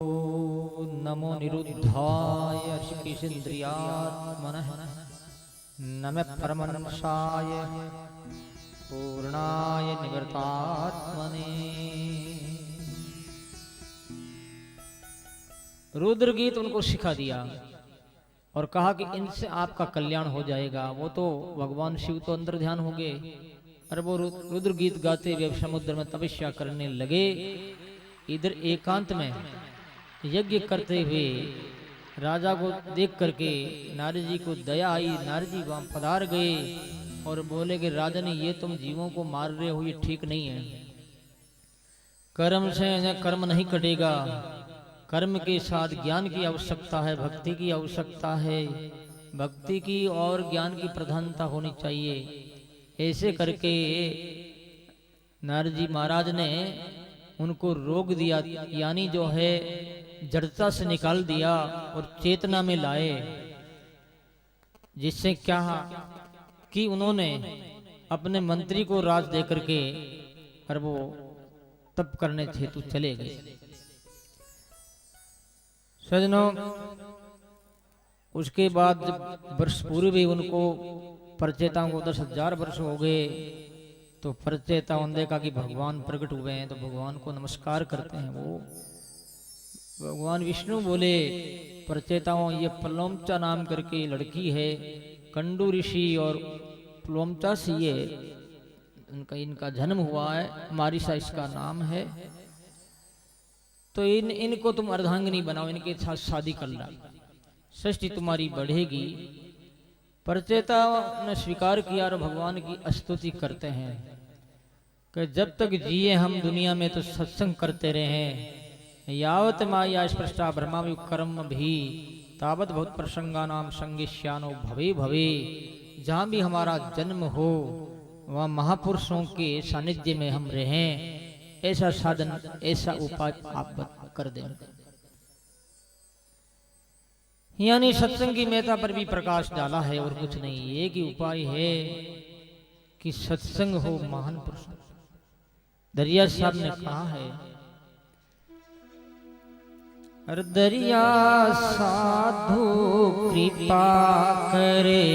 नमो निरुद्धाय ऋषिकेशेन्द्रियात्मनः नमः परमहंसाय पूर्णाय निवृत्तात्मने। रुद्र गीत उनको सिखा दिया और कहा कि इनसे आपका कल्याण हो जाएगा। वो तो भगवान शिव तो अंदर ध्यान हो गए और वो रुद्र गीत गाते हुए समुद्र में तपस्या करने लगे। इधर एकांत में यज्ञ करते हुए राजा को देख करके नारद जी को दया आई। नारद जी वहां पधार गए और बोले कि राजन ये तुम जीवों को मार रहे हो, ये ठीक नहीं है। कर्म से कर्म नहीं कटेगा, कर्म के साथ ज्ञान की आवश्यकता है, भक्ति की आवश्यकता है, भक्ति की और ज्ञान की प्रधानता होनी चाहिए। ऐसे करके नारद जी महाराज ने उनको रोक दिया, यानी जो है जड़ता से निकाल दिया और चेतना में लाए, जिससे क्या कि उन्होंने अपने मंत्री को राज देकर के और वो तप करने हेतु चले गए। सजनों, उसके बाद जब वर्ष पूरे भी उनको परचेताओं को 10,000 वर्ष हो गए तो परचेताओं ने देखा कि भगवान प्रकट हुए हैं तो भगवान को नमस्कार करते हैं। वो भगवान विष्णु बोले परचेताओं, ये प्लोमचा नाम करके लड़की है, कंडू ऋषि और प्लोमचा से ये इनका जन्म हुआ है, मारिसा इसका नाम है, तो इनको तुम अर्धांगिनी बनाओ, इनके साथ शादी कर लो, सृष्टि तुम्हारी बढ़ेगी। परचेता ने स्वीकार किया और भगवान की स्तुति करते हैं कि जब तक जिए हम दुनिया में तो सत्संग करते रहे, यावत माया स्पृष्टा ब्रह्मायु कर्म भी तावत बहुत प्रसंगा नाम संगिष्यानो भवे भवे। जहाँ भी हमारा जन्म हो वहाँ महापुरुषों के सानिध्य में हम रहें, ऐसा साधन ऐसा उपाय आप कर दें। यानी सत्संग की महत्ता पर भी प्रकाश डाला है और कुछ नहीं। एक ही उपाय है कि सत्संग हो महान पुरुष। दरिया साहब ने कहा है, दरिया साधु कृपा करे,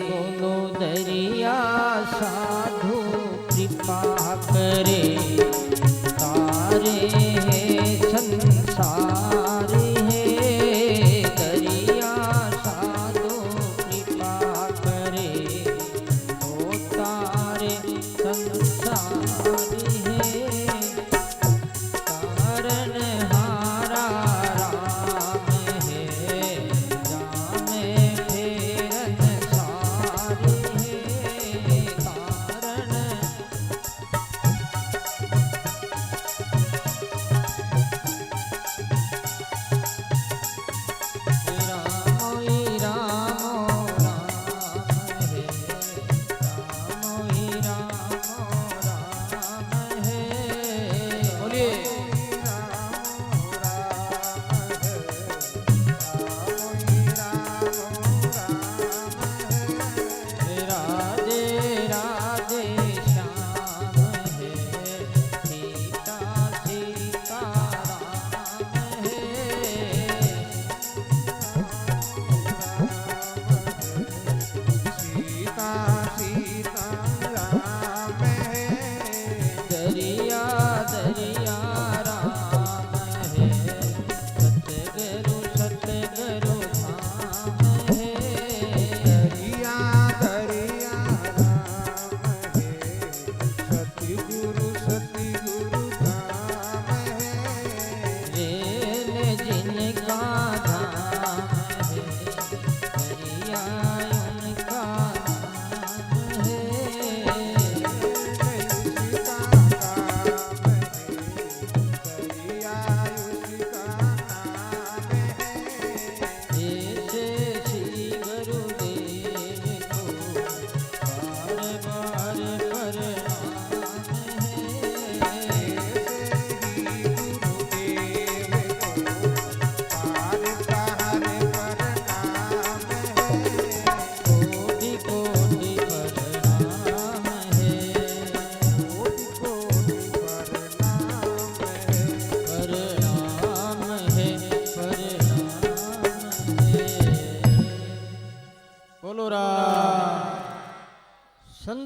बोलो दरिया साधु कृपा करे, तारे संसार है, दरिया साधु कृपा करे, ओ तारे संसार है, कारण हारा राम है, जामे फेर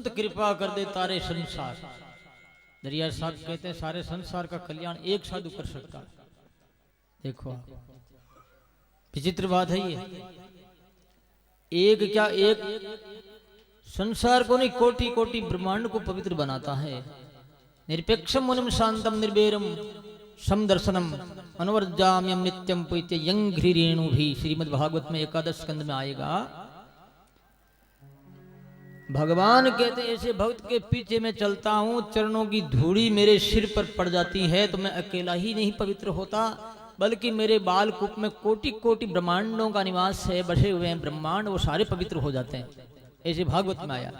संत कृपा कर दे तारे संसार। दरिया साहब कहते हैं सारे संसार का कल्याण एक साधु कर सकता। देखो विचित्र बात है ये, एक क्या एक संसार को नहीं कोटि कोटि ब्रह्मांड को पवित्र बनाता है। निरपेक्षम मुनिम शांतम निर्भेरम समदर्शनम अनुवर्जाम्यम नित्यम पुइत्य यंघ्रि रेणु भी, श्रीमद् भागवत में 11 स्कंद में आएगा। भगवान कहते ऐसे भक्त के पीछे मैं चलता हूं, चरणों की धूड़ी मेरे सिर पर पड़ जाती है तो मैं अकेला ही नहीं पवित्र होता, बल्कि मेरे बाल कूप में कोटि कोटि ब्रह्मांडों का निवास है, बसे हुए हैं ब्रह्मांड, वो सारे पवित्र हो जाते हैं। ऐसे भागवत में आया।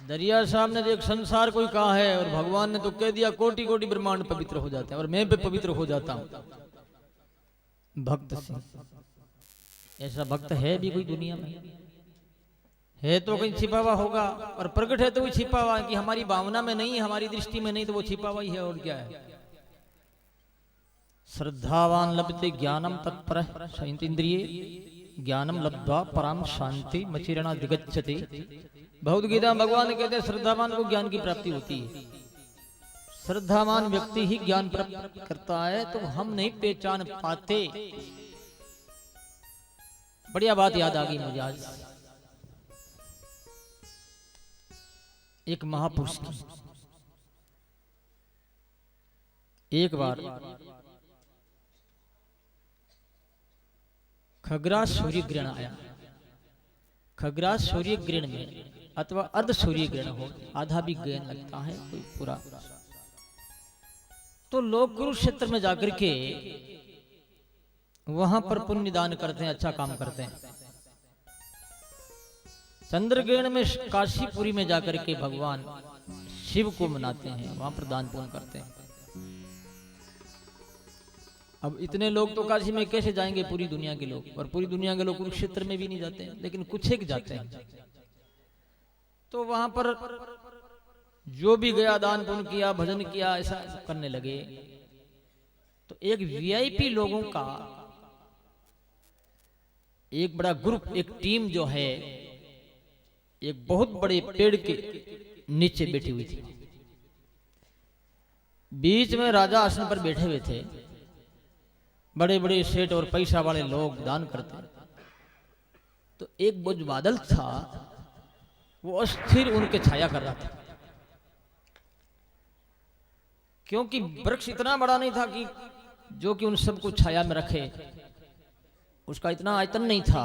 दरिया साहब ने एक संसार कोई कहा है और भगवान ने तो कह दिया कोटि कोटि ब्रह्मांड पवित्र हो जाते हैं और मैं भी पवित्र हो जाता हूं भक्त से। ऐसा भक्त है भी कोई दुनिया में? है तो कहीं छिपा हुआ होगा, और प्रकट है तो वो छिपा हुआ कि हमारी भावना में नहीं, हमारी दृष्टि में नहीं, तो वो छिपा हुआ ही है। और क्या है? श्रद्धावान लभते ज्ञानम तत्पर संयंत्रिये ज्ञानम लब्ध्वा पराम शांति मचिरणा दिगच्छति। भगवद गीता भगवान कहते हैं श्रद्धावान को ज्ञान की प्राप्ति होती है। श्रद्धावान व्यक्ति ही ज्ञान प्राप्त करता है, तो हम नहीं पहचान पाते। बढ़िया बात याद आ गई मुझे आज, एक महापुरुष की। एक बार खग्रास सूर्य ग्रहण आया। खग्रास सूर्य ग्रहण में अथवा अर्ध सूर्य ग्रहण हो, आधा भी ग्रहण लगता है कोई पूरा, तो लोग कुरुक्षेत्र में जाकर के वहां पर पुण्य दान करते हैं, अच्छा काम करते हैं। चंद्र ग्रहण में काशीपुरी में जाकर के भगवान शिव को मनाते हैं, वहां पर दान पुण्य करते हैं। अब इतने लोग तो काशी में कैसे जाएंगे, पूरी दुनिया के लोग, और पूरी दुनिया के लोग कुरुक्षेत्र में भी नहीं जाते हैं, लेकिन कुछ एक जाते हैं। तो वहां पर जो भी गया दान पुण्य किया, भजन किया, ऐसा करने लगे। तो एक वीआईपी लोगों का एक बड़ा ग्रुप, एक टीम जो है, एक बहुत बड़े पेड़ के नीचे बैठी हुई थी। बीच में राजा आसन पर बैठे हुए थे। बड़े बड़े सेठ और पैसा वाले लोग दान करते। तो एक बोझ बादल था, वो अस्थिर उनके छाया कर रहा था, क्योंकि वृक्ष इतना बड़ा नहीं था कि जो कि उन सबको छाया में रखे, उसका इतना आयतन नहीं था।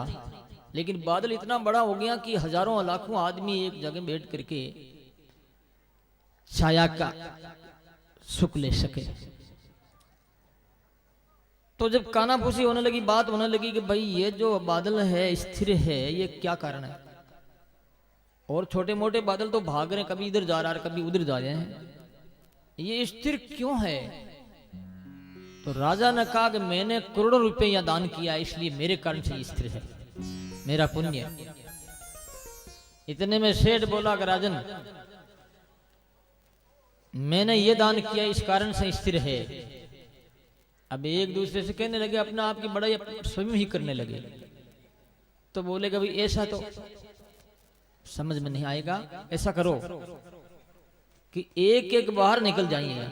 लेकिन बादल इतना बड़ा हो गया कि हजारों लाखों आदमी एक जगह बैठ करके छाया का सुख ले सके। तो जब कानाफूसी होने लगी, बात होने लगी कि भाई ये जो बादल है स्थिर है, ये क्या कारण है? और छोटे मोटे बादल तो भाग रहे हैं, कभी इधर जा रहा है कभी उधर जा रहे हैं, ये स्थिर क्यों है? तो राजा ने कहा कि मैंने करोड़ों रुपए यहां दान किया, इसलिए मेरे कारण से स्थिर है, मेरा पुण्य। इतने में सेठ बोला कि राजन, मैंने ये दान किया इस कारण से स्थिर है। अब एक दूसरे से कहने लगे, अपना आपकी बड़ाई स्वयं ही करने लगे। तो बोले कि भाई ऐसा तो समझ में नहीं आएगा, ऐसा करो कि एक एक बाहर निकल जाइए।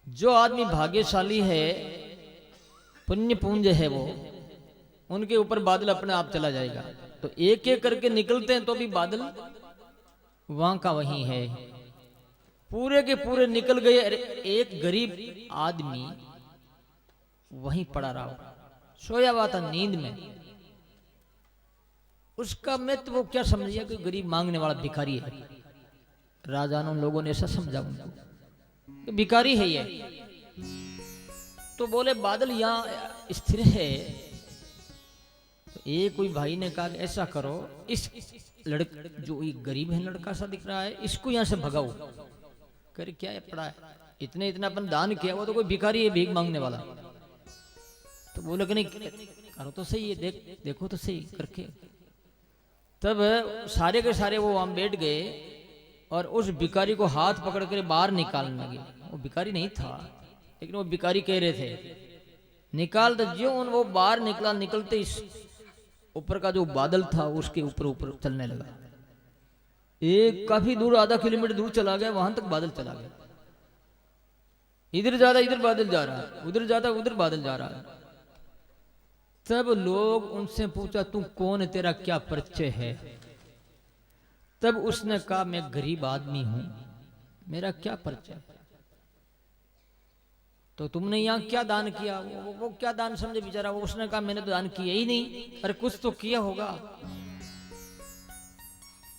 जो आदमी भाग्यशाली है, पुण्य पुंज है, वो उनके ऊपर बादल अपने आप चला जाएगा। तो एक एक करके निकलते हैं तो भी बादल वहां का वहीं है, पूरे के पूरे निकल गए। एक गरीब आदमी वहीं पड़ा रहा, सोया हुआ था नींद में। उसका मित्र वो क्या समझ गया कि गरीब मांगने वाला भिखारी है। राजा ने, लोगों ने ऐसा समझा उनको कि भिखारी है ये। तो बोले बादल यहाँ स्थिर है। तो एक कोई भाई ने कहा ऐसा करो, इस लड़का जो एक गरीब है, लड़का सा दिख रहा है, इसको यहाँ से भगाओ। करे क्या है पड़ा है, इतने इतना अपन दान किया, वो तो कोई भिखारी है, भीख मांगने वाला। तो बोले कि नहीं करो तो सही है, देखो तो सही करके। तब सारे के सारे वो वहां बैठ गए और उस भिखारी को हाथ पकड़ कर बाहर निकालने लगे। वो भिखारी नहीं था, लेकिन वो भिखारी कह रहे थे निकाल। तो जो वो बाहर निकला, निकलते ऊपर का जो बादल था उसके ऊपर ऊपर चलने लगा। एक काफी दूर, आधा किलोमीटर दूर चला गया, वहां तक बादल चला गया। इधर जा रहा, इधर बादल जा रहा है, उधर जाता उधर बादल जा रहा है। तब लोग उनसे पूछा, तू कौन है, तेरा क्या परिचय है? तब उसने कहा, मैं गरीब आदमी हूं, मेरा क्या परिचय? तो तुमने यहाँ क्या दान किया? वो क्या दान समझे बेचारा? वो उसने कहा, मैंने तो दान किया ही नहीं। अरे कुछ तो किया होगा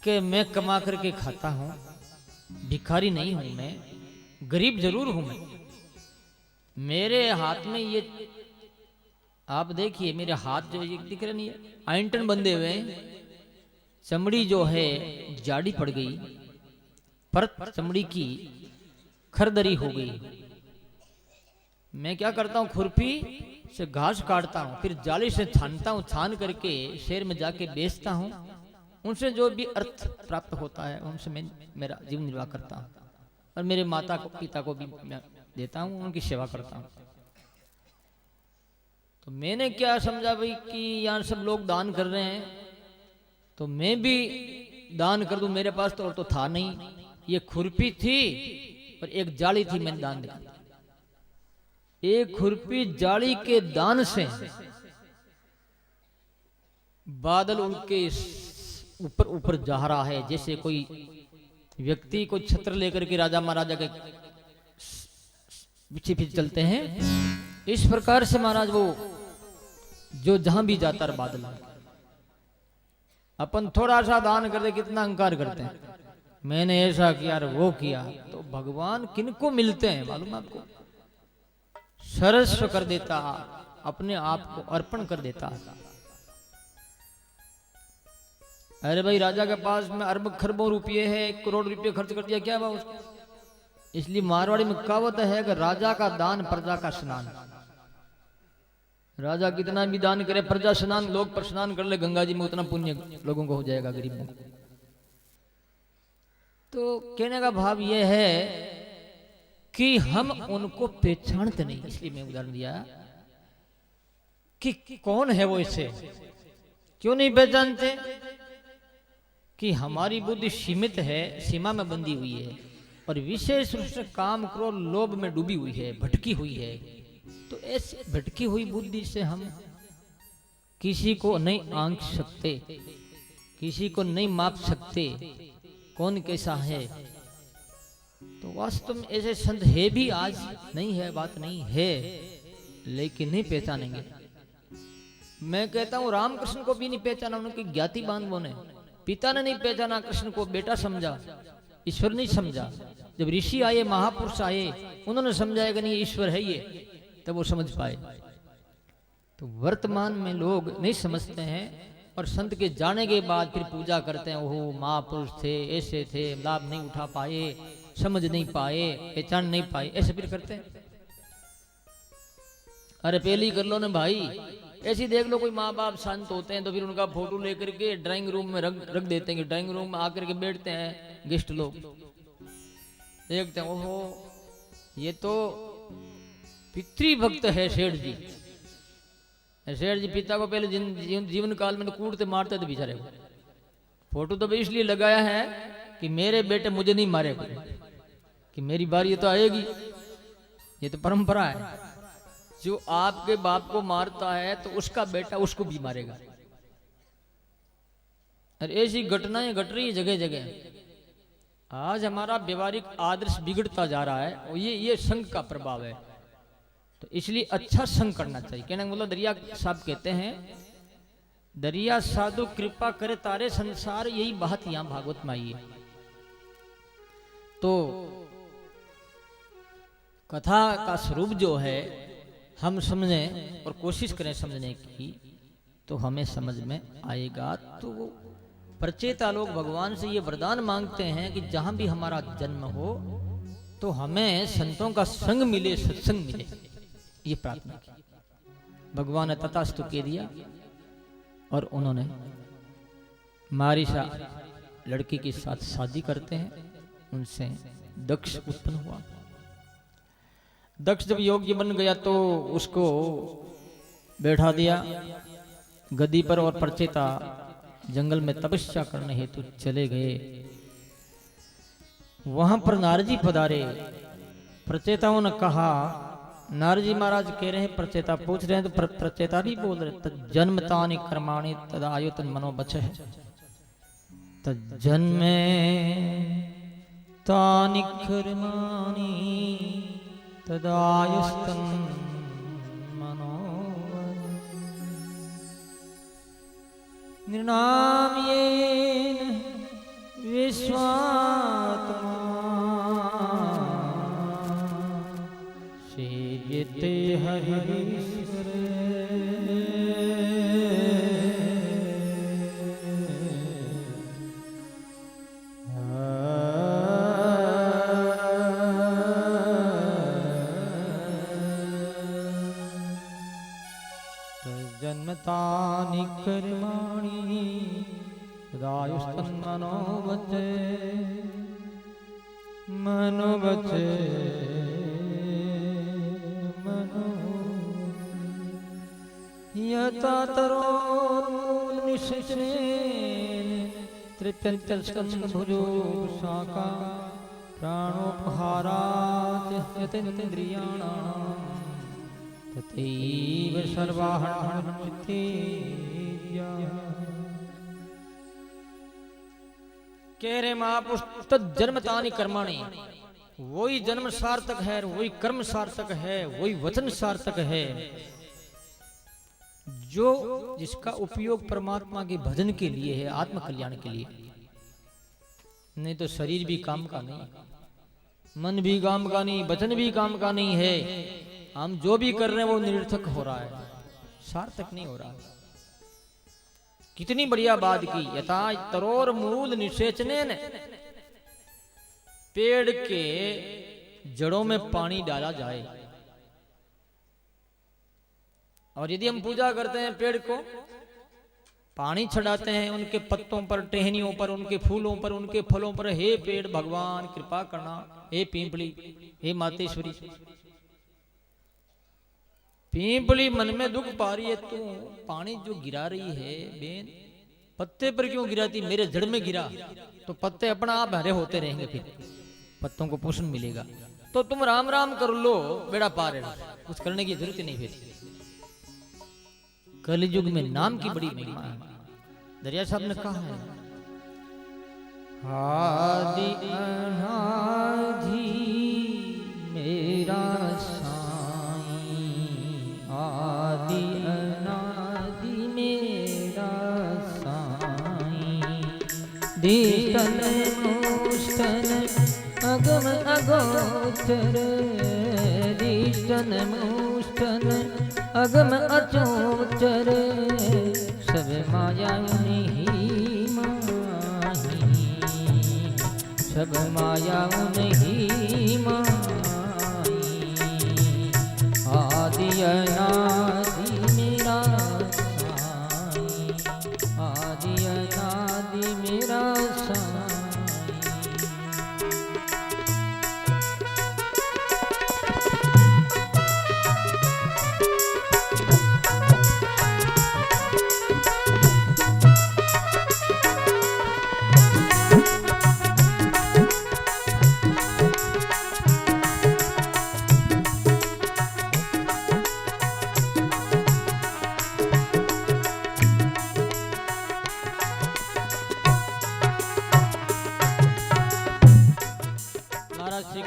कि मैं कमा करके खाता हूं, भिखारी नहीं हूं मैं, गरीब जरूर हूं मैं। मेरे हाथ में ये आप देखिए, मेरे हाथ जो ये दिख रहे नहीं है, आइंटन बंधे हुए, चमड़ी जो है जाड़ी पड़ गई, परत चमड़ी की खरदरी हो गई। मैं क्या करता हूँ, खुरपी से घास काटता हूँ, फिर जाली से छानता हूँ, छान करके शहर में जाके बेचता हूँ। उनसे जो भी अर्थ प्राप्त होता है उनसे मैं मेरा जीवन निर्वाह करता हूँ, और मेरे माता को पिता को भी मैं देता हूँ, उनकी सेवा करता हूँ। तो मैंने क्या समझा भाई कि यहाँ सब लोग दान कर रहे हैं तो मैं भी दान कर दूं। मेरे पास तो और तो था नहीं, ये खुरपी थी और एक जाली थी, मैंने दान दिया। एक खुरपी जाली के दान से बादल उनके ऊपर ऊपर जा रहा है, जैसे कोई व्यक्ति को छत्र लेकर के राजा महाराजा के पीछे पीछे चलते हैं, इस प्रकार से महाराज वो जो जहां भी जाता है बादल। अपन थोड़ा सा दान करते कितना अहंकार करते हैं, मैंने ऐसा किया और वो किया। तो भगवान किनको मिलते हैं मालूम आपको? सर्वस्व कर देता, अपने आप को अर्पण कर देता। अरे भाई, राजा के पास में अरब खरबों रुपये है, 1 करोड़ रुपये खर्च कर दिया, क्या हुआ उसको? इसलिए मारवाड़ी में कहावत है कि राजा का दान प्रजा का स्नान। राजा कितना भी दान करे, प्रजा स्नान, लोग पर स्नान कर ले गंगा जी में, उतना पुण्य लोगों को हो जाएगा, गरीबों को। तो कहने का भाव यह है कि हम उनको पहचानते नहीं। इसलिए मैं उदाहरण दिया कि कौन है वो, इसे क्यों नहीं पहचानते? कि हमारी बुद्धि सीमित है, सीमा में बंधी हुई है, और विशेष रूप से काम क्रोध लोभ में डूबी हुई है, भटकी हुई है। तो ऐसी भटकी हुई बुद्धि से हम किसी को नहीं आंक सकते, किसी को नहीं माप सकते कौन कैसा है। तो वास्तव में ऐसे संत है भी आज, नहीं है बात नहीं है, लेकिन नहीं पहचानेंगे। मैं कहता हूं रामकृष्ण को भी नहीं पहचाना, उनकी ज्ञाति बांधवों ने। पिता ने नहीं पहचाना कृष्ण को, बेटा समझा, ईश्वर नहीं समझा। जब ऋषि आए, महापुरुष आए, उन्होंने समझाया कि नहीं ईश्वर है ये, तब वो समझ पाए। तो वर्तमान में लोग नहीं समझते हैं, और संत के जाने के बाद फिर पूजा करते हैं, ओहो महापुरुष थे, ऐसे थे, लाभ नहीं उठा पाए, समझ नहीं पाए, पहचान नहीं पाए, ऐसे फिर करते हैं। अरे पहले कर लो ना भाई, ऐसे देख लो कोई माँ बाप शांत होते हैं तो फिर उनका फोटो लेकर के ड्राइंग रूम में रख देते हैं। ड्राइंग रूम में आकर के बैठते हैं गेस्ट लोग, देखते हैं ओहो ये तो पितृभक्त है सेठ जी। सेठ जी पिता को पहले जीवन काल में तो कूटते मारते थे बेचारे को। फोटो तो इसलिए लगाया है कि मेरे बेटे मुझे नहीं मारेगा, कि मेरी बारी तो आएगी, ये तो परंपरा है। जो आपके बाप को मारता है तो उसका बेटा उसको भी मारेगा। और ऐसी घटनाएं घट रही है जगह जगह। आज हमारा व्यवहारिक आदर्श बिगड़ता जा रहा है, और ये संघ का प्रभाव है। तो इसलिए अच्छा संग करना चाहिए। कहने का मतलब दरिया साहब कहते हैं, दरिया साधु कृपा करे तारे संसार, यही बात यहां भागवत में आई है। तो कथा का स्वरूप जो है हम समझें और कोशिश करें समझने की, तो हमें समझ में आएगा। तो वो प्रचेता लोग भगवान से ये वरदान मांगते हैं कि जहां भी हमारा जन्म हो तो हमें संतों का संग मिले, सत्संग मिले, ये प्रार्थना की। भगवान ने तथास्तु कह दिया, और उन्होंने मारीसा लड़की के साथ शादी करते हैं। उनसे दक्ष उत्पन्न हुआ। दक्ष जब योग्य बन गया तो उसको बैठा दिया, गद्दी पर और प्रचेता जंगल में तपस्या करने हेतु चले गए। वहां पर नारद जी पधारे। प्रचेताओं ने कहा, नारद जी महाराज कह रहे हैं, प्रचेता पूछ रहे हैं, तो प्रचेता भी बोल रहे, तद जन्मतानि कर्माणि तद आयुतन मनो बचह, तद जन्मे तानि कर्माणि तद आयुस्तन मनो निर्नाम्येन विश्वात्मा सेव्यते हरिश्वरे। जन्मतानि कर्माणि तदायुस्तन मनो बचे, मनो बचे मनो यथा तरोर्निशेषेण तृप्यन्तस्कन्धुजो शाखा प्राणोपहारात् यतेन्द्रियाणाम् तथैव सर्वाहरणचित्ते। कह रहे महापुरुष, जन्मतानि कर्माणि, वही जन्म सार्थक है, वही कर्म सार्थक है, वही वचन सार्थक है जो जिसका उपयोग परमात्मा के भजन के लिए है, आत्म कल्याण के लिए। नहीं तो शरीर भी काम का नहीं, मन भी काम का नहीं, वचन भी काम का नहीं है। हम जो भी कर रहे हैं वो निरर्थक हो रहा है, सार्थक नहीं हो रहा। कितनी बढ़िया बात की, यथा तरोर मूल निषेचने ने, पेड़ के जड़ों में पानी डाला जाए, और यदि हम पूजा करते हैं पेड़ को, पानी चढ़ाते हैं उनके पत्तों पर, टहनियों पर, उनके फूलों पर, उनके फलों पर, हे पेड़ भगवान कृपा करना, हे पीपली, हे मातेश्वरी। पीपली मन में दुख पा रही है, तू पानी जो गिरा रही है बेन, पत्ते पर क्यों गिराती, मेरे जड़ में गिरा तो पत्ते अपना आप हरे होते रहेंगे, फिर पत्तों को पोषण मिलेगा। तो तुम राम राम कर लो, बेड़ा पार है, कुछ करने की जरूरत ही नहीं। फिर कलयुग में नाम की बड़ी महिमा है। दरिया साहब ने कहा है, आदि अनादि मेरा आदि अनादि मेरा साईं, दीतन मुष्टन अगम अगोचर, दीतन मुष्टन अगम अचोचर, सब माया नहीं माही, सब माया नहीं माही। आदि अनादि मेरा साईं, आदि अनादि मेरा साईं।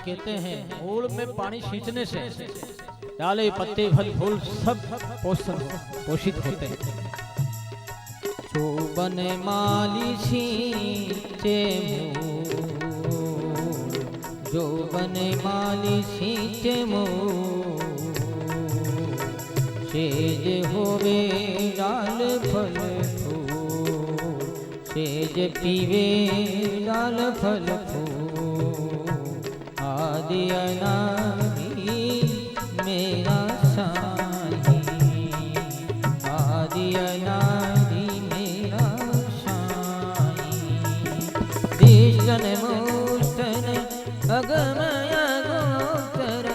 कहते हैं मूल में पानी सींचने से डाले पत्ते फल फूल सब पोषित होते हैं। जो बन माली सींचे मूल, जो बन माली सींचे मूल, सेज होवे डाल फल फूल, सेज पीवे डाल फल फूल। आदि अनादि मेरा साईं, आदि अनादि मेरा साईं, दीशन मुष्टन अगम अगोचर,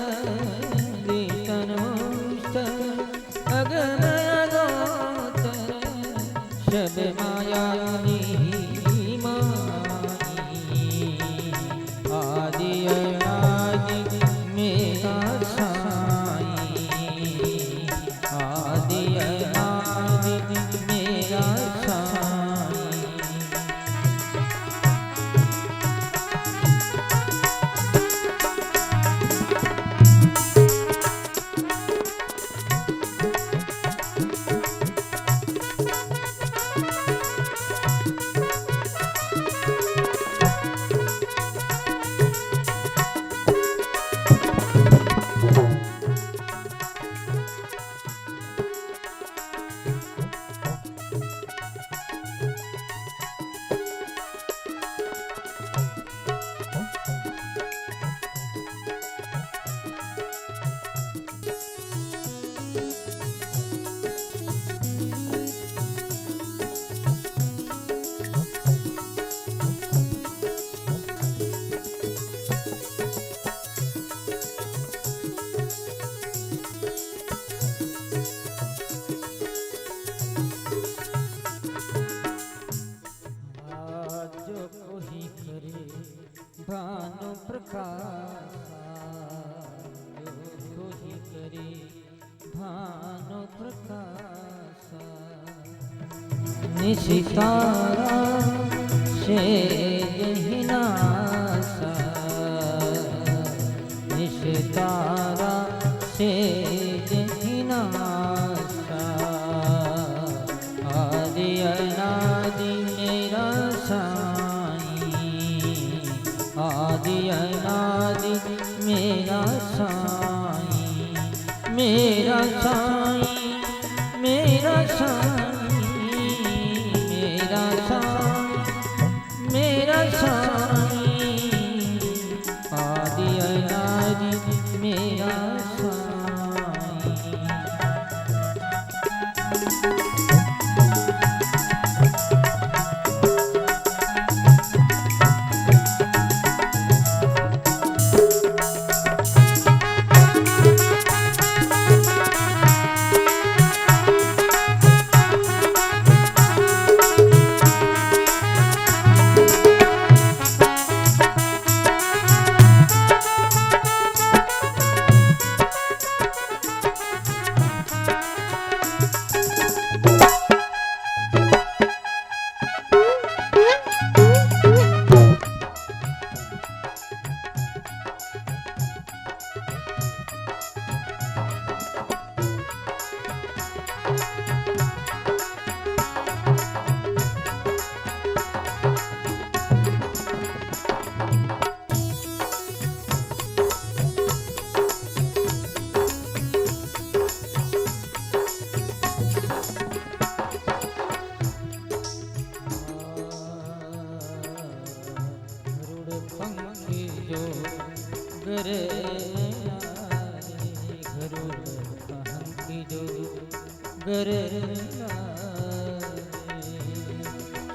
दीशन मुष्टन अगम अगोचर, निशितारा से जहिनासा निशितारा से जहिनासा आदि अनादि मेरा साईं आदि अनादि मेरा साईं मेरा साईं मेरा साईं मेरा साईं मेरा साईं आदि अनादि मेरा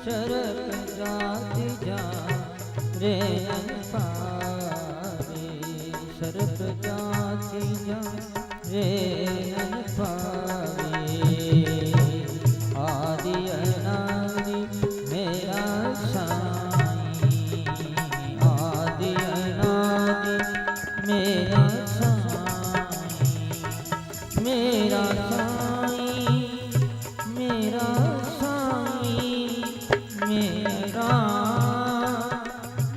शरत जाति जा रे पावे शरत जाति जा रे पावे आदि अनादि मेरा साईं आदि अनादि मेरा साईं मेरा साईं मेरा साईं मेरा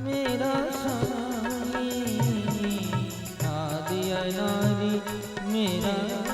मेरा साईं आदि अनादि मेरा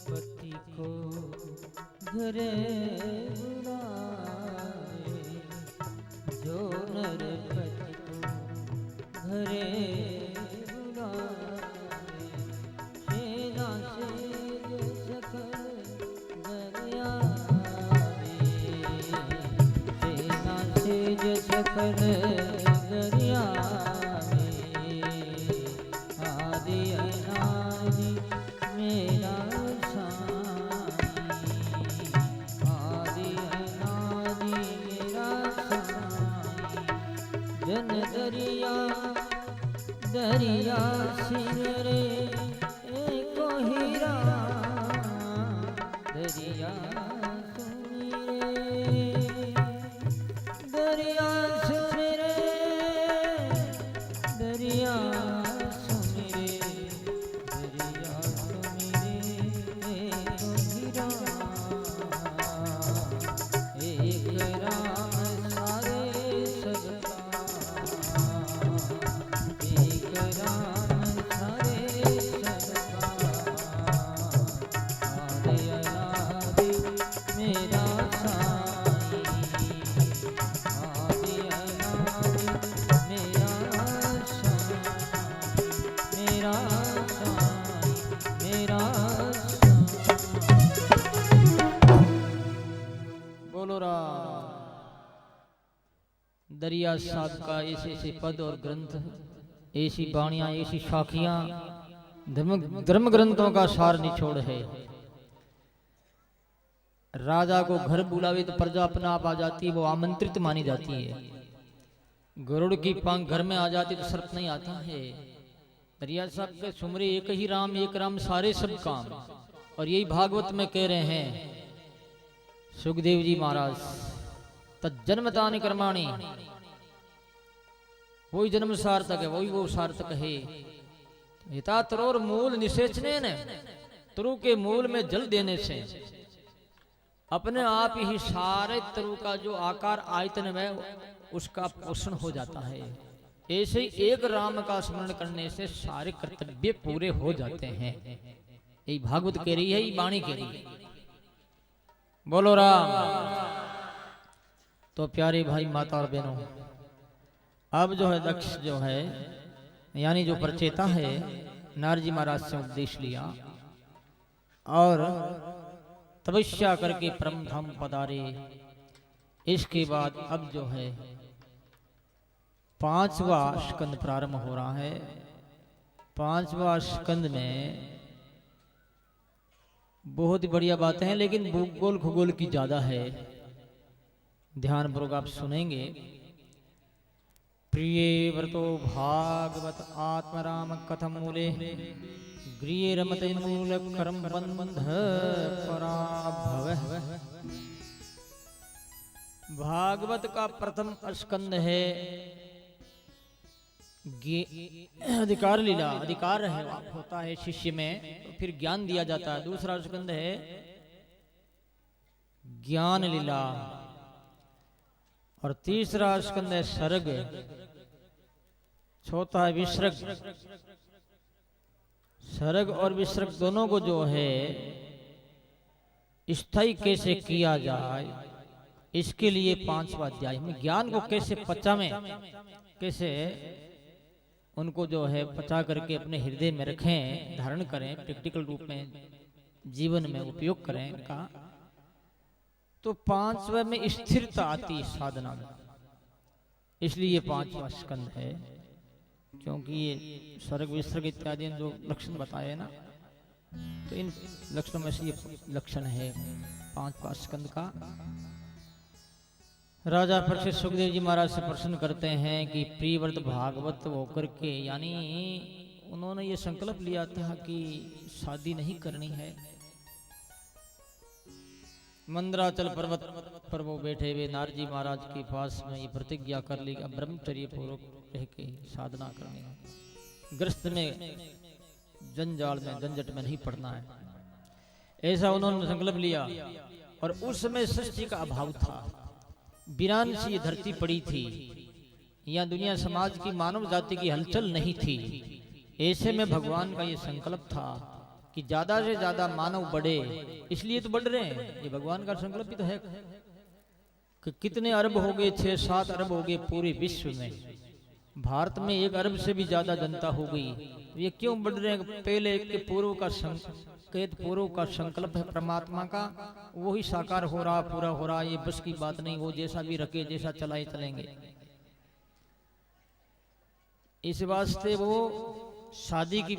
पति को घरे बुलाए जो नरपति को घरे बुलाए सेना से सकल दरिया सेना से सकल दरिया आदि अनादि मेरा जन दरिया दरिया सिरे को हीरा दरिया सुमिरे दरिया सुमिरे दरिया सुमिरे दरिया सुमिरे को हीरा एक राम सारे सदा रियाज साहब का ऐसे ऐसे पद और ग्रंथ, ऐसी बाणियां, ऐसी साखियां, धर्म ग्रंथों का सार निचोड़ है। राजा को घर बुलावे तो प्रजा अपना आप आ जाती है, वो आमंत्रित मानी जाती है। गरुड़ की पंख घर में आ जाती तो सर्प नहीं आता है। रियाज साहब के सुमरे एक ही राम, एक राम सारे सब काम, और यही भागवत में कह रहे हैं सुखदेव जी महाराज, तज्जन्मतानि कर्माणि, वही जन्म सार्थक है, वही वो सार्थक है। हिता तरोर मूल निषेचने ने, तरु के मूल में जल देने से अपने आप ही सारे तरु का जो आकार आयतन में उसका पोषण हो जाता है। ऐसे ही एक राम का स्मरण करने से सारे कर्तव्य पूरे हो जाते हैं। यही भागवत कह रही है, ये वाणी कह रही है। बोलो राम। तो प्यारे भाई माता और बहनों, अब जो है दक्ष जो है यानी जो प्रचेता है, नारजी महाराज से उपदेश लिया और तपस्या करके परम धाम पधारे। इसके बाद अब जो है 5वां स्कंद प्रारंभ हो रहा है। 5वां स्कंद में बहुत ही बढ़िया बातें हैं, लेकिन भूगोल खगोल की ज्यादा है। ध्यान पूर्वक आप सुनेंगे। प्रिय व्रतो भागवत आत्मराम कथम मूले गृह रमते मूल करम बंध पराभव। भागवत का प्रथम स्कंद है अधिकार लीला। अधिकार है होता है शिष्य में, तो फिर ज्ञान दिया जाता है। दूसरा स्कंद है ज्ञान लीला, और तीसरा स्कंद है सर्ग, चौथा है विसर्ग। सर्ग और विसर्ग दोनों को जो है स्थायी कैसे किया जाए, इसके लिए 5वां अध्याय में ज्ञान को कैसे पचावें, कैसे उनको जो है पचा करके अपने हृदय में रखें, धारण करें, प्रैक्टिकल रूप में जीवन में उपयोग करें का। तो 5वें में स्थिरता आती साधना में, इसलिए 5वां स्कंद है। क्योंकि ये सर्ग विसर्ग इत्यादि जो लक्षण बताए ना, तो इन लक्षणों में से ये लक्षण है 5वां स्कंद का। राजा परीक्षित सुखदेव जी महाराज से प्रश्न करते हैं कि प्रियव्रत भागवत होकर के, यानी उन्होंने ये संकल्प लिया था कि शादी नहीं करनी है। मंदराचल पर्वत पर वो बैठे हुए नारजी महाराज के पास में ये प्रतिज्ञा कर ली, ब्रह्मचर्य पूर्वक रह के साधना करनी है, ग्रस्त में जंजाल में झंझट में नहीं पड़ना है, ऐसा उन्होंने संकल्प लिया। और उस समय सृष्टि का अभाव था, वीरान सी ये धरती पड़ी थी, यहाँ दुनिया समाज की मानव जाति की हलचल नहीं थी। ऐसे में भगवान का ये संकल्प था कि ज्यादा से ज्यादा मानव बढ़े, इसलिए तो बढ़ रहे हैं, ये भगवान का संकल्प भी तो है कि कितने अरब हो गए, 6-7 अरब हो गए पूरे विश्व में। भारत में 1 अरब से भी ज्यादा जनता हो गई, तो ये क्यों बढ़ रहे हैं? पहले के पूर्व का संकल्प है परमात्मा का, वही साकार हो रहा, पूरा हो रहा। ये बस की बात नहीं, वो जैसा भी रखे, जैसा चलाए चलेंगे। इस वास्ते वो शादी की